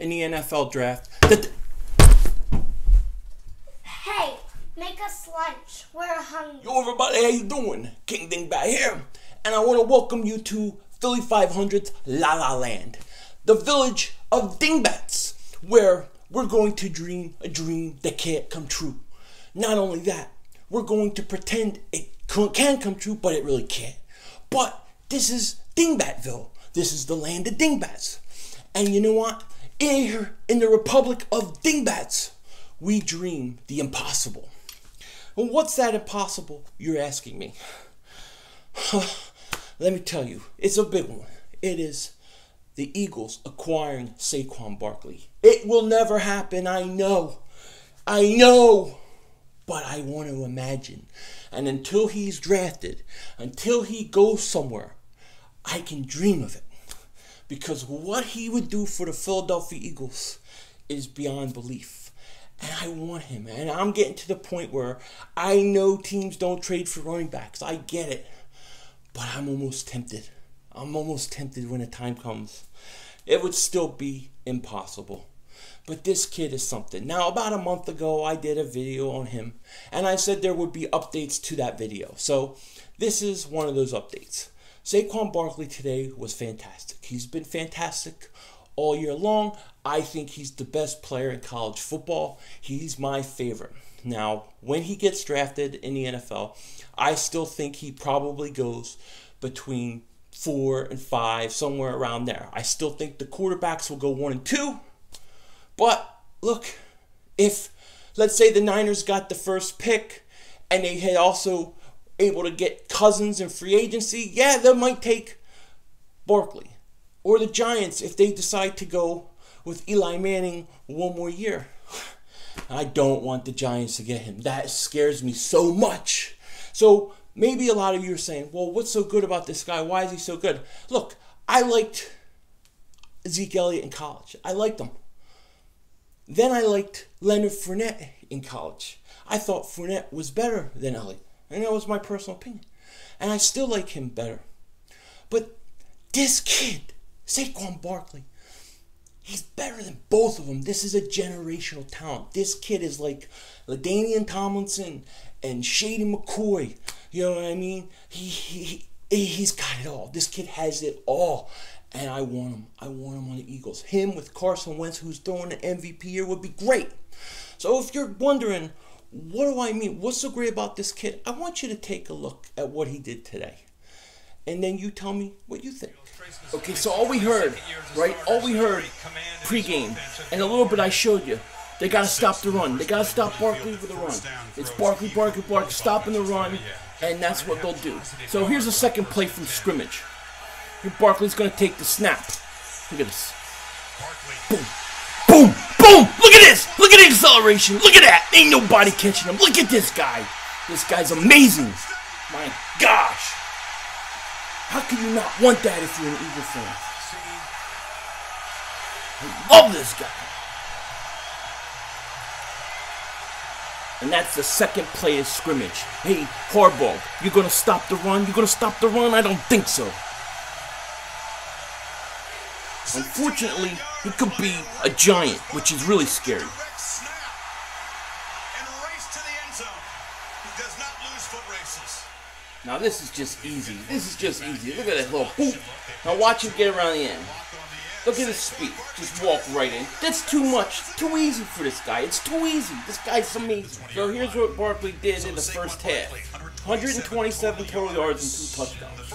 in the NFL draft. Hey, make us lunch. We're hungry. Yo, everybody, how you doing? King Dingbat here, and I want to welcome you to Philly 500's La La Land, the village of Dingbats, where we're going to dream a dream that can't come true. Not only that, we're going to pretend it can come true, but it really can't. But this is Dingbatville. This is the land of Dingbats. And you know what? Here in the Republic of Dingbats, we dream the impossible. Well, what's that impossible, you're asking me? Let me tell you, it's a big one. It is the Eagles acquiring Saquon Barkley. It will never happen, I know. But I want to imagine. And until he's drafted, until he goes somewhere, I can dream of it. Because what he would do for the Philadelphia Eagles is beyond belief. And I want him. And I'm getting to the point where I know teams don't trade for running backs. I get it. But I'm almost tempted. I'm almost tempted when the time comes. It would still be impossible. But this kid is something. Now, about a month ago, I did a video on him. And I said there would be updates to that video. So this is one of those updates. Saquon Barkley today was fantastic. He's been fantastic all year long. I think he's the best player in college football. He's my favorite. Now, when he gets drafted in the NFL, I still think he probably goes between 4 and 5, somewhere around there. I still think the quarterbacks will go 1 and 2. But, look, if, let's say the Niners got the first pick and they had also able to get Cousins in free agency, yeah, they might take Barkley. Or the Giants if they decide to go with Eli Manning 1 more year. I don't want the Giants to get him. That scares me so much. So maybe a lot of you are saying, well, what's so good about this guy? Why is he so good? Look, I liked Zeke Elliott in college. I liked him. Then I liked Leonard Fournette in college. I thought Fournette was better than Elliott. And that was my personal opinion. And I still like him better. But this kid, Saquon Barkley, he's better than both of them. This is a generational talent. This kid is like LaDainian Tomlinson and Shady McCoy. You know what I mean? He's got it all. This kid has it all. And I want him. I want him on the Eagles. Him with Carson Wentz, who's throwing an MVP here, would be great. So if you're wondering, what do I mean? What's so great about this kid? I want you to take a look at what he did today. And then you tell me what you think. Okay, so all we heard, right? All we heard pregame, and a little bit I showed you. They got to stop the run. They got to stop Barkley with the run. It's Barkley, stopping the run, and that's what they'll do. So here's a second play from scrimmage. Here Barkley's going to take the snap. Look at this. Boom. Boom. Boom. Look at this. Look at the acceleration. Look at that. Ain't nobody catching him. Look at this guy. This guy's amazing. My gosh. How can you not want that if you're an Eagle fan? I love this guy. And that's the second play of scrimmage. Hey, Harbaugh, you're going to stop the run? You're going to stop the run? I don't think so. Unfortunately, he could be a giant, which is really scary. Now this is just easy. This is just easy. Look at that little boop. Now watch him get around the end. Look at his speed. Just walk right in. That's too much. Too easy for this guy. It's too easy. This guy's amazing. So here's what Barkley did in the first half. 127 total yards and 2 touchdowns.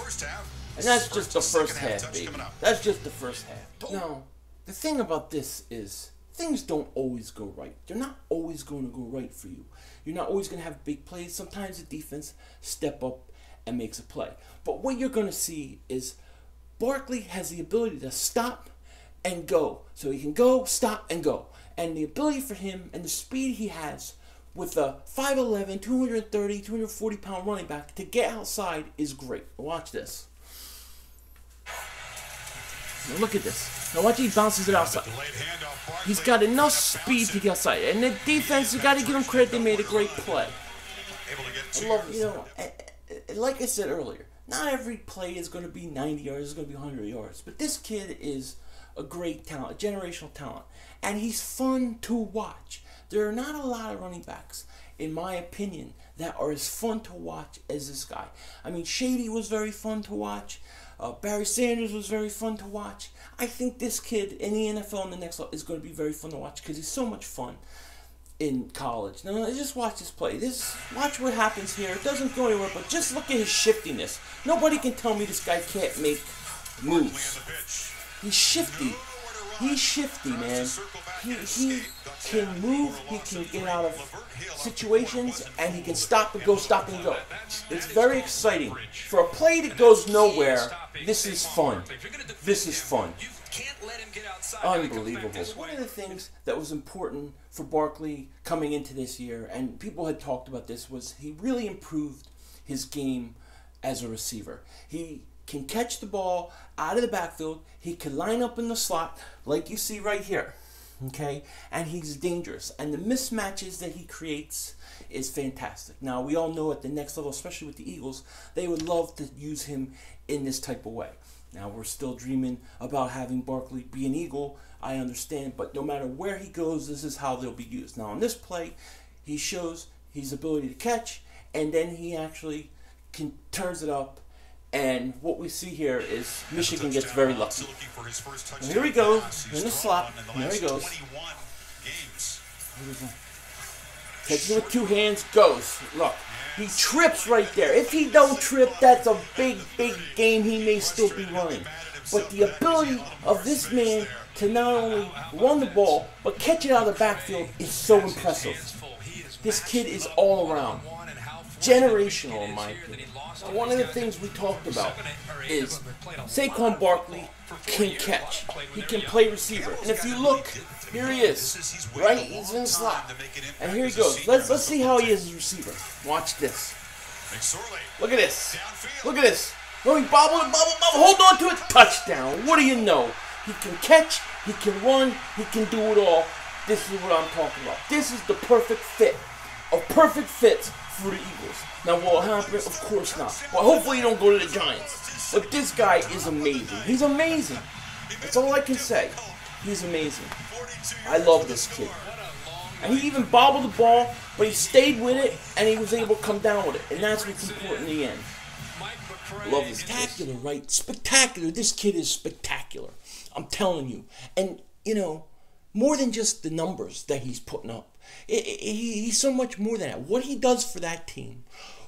And that's just the first half, baby. That's just the first half. Now, the thing about this is, things don't always go right. They're not always going to go right for you. You're not always going to have big plays. Sometimes the defense step up and makes a play. But what you're going to see is Barkley has the ability to stop and go. So he can go, stop, and go. And the ability for him and the speed he has with a 5'11", 230, 240-pound running back to get outside is great. Watch this. Now look at this. Now watch he bounces it outside. He's got enough speed to get outside. And the defense, you got to give him credit, they made a great play. I love, you know, like I said earlier, not every play is going to be 90 yards, it's going to be 100 yards. But this kid is a great talent, a generational talent. And he's fun to watch. There are not a lot of running backs, in my opinion, that are as fun to watch as this guy. I mean, Shady was very fun to watch. Barry Sanders was very fun to watch. I think this kid in the NFL in the next level is going to be very fun to watch because he's so much fun in college. Now, just watch this play. Watch what happens here. It doesn't go anywhere, but just look at his shiftiness. Nobody can tell me this guy can't make moves. He's shifty. He's shifty, man. He can move, he can get out of situations, and he can stop and go, stop and go. It's very exciting. For a play that goes nowhere, this is fun. This is fun. Unbelievable. One of the things that was important for Barkley coming into this year, and people had talked about this, was he really improved his game as a receiver. He can catch the ball out of the backfield. He can line up in the slot like you see right here. Okay? And he's dangerous. And the mismatches that he creates is fantastic. Now, we all know at the next level, especially with the Eagles, they would love to use him in this type of way. Now, we're still dreaming about having Barkley be an Eagle. I understand. But no matter where he goes, this is how they'll be used. Now, on this play, he shows his ability to catch, and then he actually turns it up. And what we see here is Michigan gets very lucky. And here he goes in the slot. And there he goes. Takes it with two hands, goes. Look, he trips right there. If he don't trip, that's a big, big game. He may still be running. But the ability of this man to not only run the ball, but catch it out of the backfield is so impressive. This kid is all around. Generational, in my opinion. One of the things we talked about is Saquon Barkley can catch. He can play receiver. And if you look, here he is. Right? He's in the slot. And here he goes. Let's see how he is as a receiver. Watch this. Look at this. Look at this. Oh, he bobbled. Hold on to it. Touchdown. What do you know? He can catch. He can run. He can do it all. This is what I'm talking about. This is the perfect fit. A perfect fit for the Eagles. Now, will it happen? Of course not. Well, hopefully you don't go to the Giants. But this guy is amazing. He's amazing. That's all I can say. He's amazing. I love this kid. And he even bobbled the ball, but he stayed with it, and he was able to come down with it. And that's what's important in the end. Love this kid. Spectacular, right? Spectacular. This kid is spectacular. I'm telling you. And, you know, more than just the numbers that he's putting up. He's so much more than that. What he does for that team,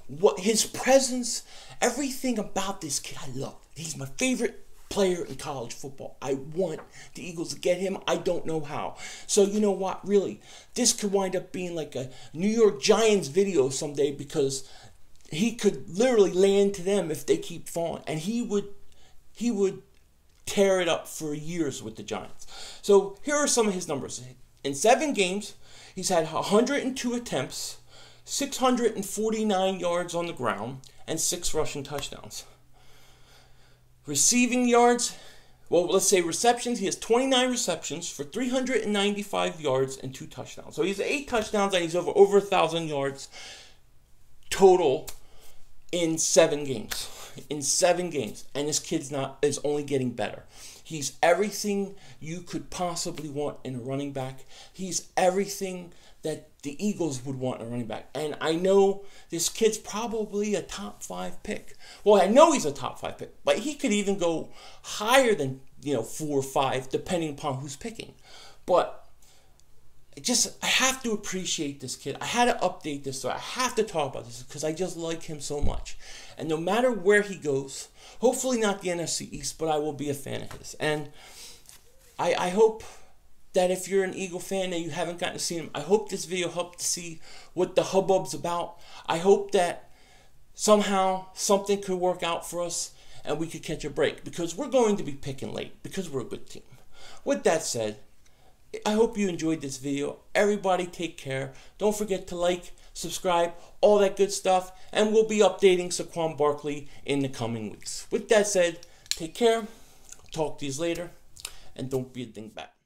what his presence, everything about this kid, I love. He's my favorite player in college football. I want the Eagles to get him. I don't know how. So you know what? Really, this could wind up being like a New York Giants video someday because he could literally land to them if they keep falling, and he would tear it up for years with the Giants. So here are some of his numbers. In 7 games, he's had 102 attempts, 649 yards on the ground, and 6 rushing touchdowns. Receiving yards, well, let's say receptions. He has 29 receptions for 395 yards and 2 touchdowns. So he's 8 touchdowns, and he's over 1,000 yards total in 7 games. In 7 games. And this kid's is only getting better. He's everything you could possibly want in a running back. He's everything that the Eagles would want in a running back. And I know this kid's probably a top 5 pick. Well, I know he's a top 5 pick, but he could even go higher than, 4 or 5, depending upon who's picking. But I have to appreciate this kid. I had to update this, so I have to talk about this because I just like him so much. And no matter where he goes, hopefully not the NFC East, but I will be a fan of his. And I hope that if you're an Eagle fan and you haven't gotten to see him, I hope this video helped to see what the hubbub's about. I hope that somehow something could work out for us and we could catch a break because we're going to be picking late because we're a good team. With that said, I hope you enjoyed this video. Everybody take care. Don't forget to like, subscribe, all that good stuff. And we'll be updating Saquon Barkley in the coming weeks. With that said, take care. Talk to you later. And don't be a dingbat.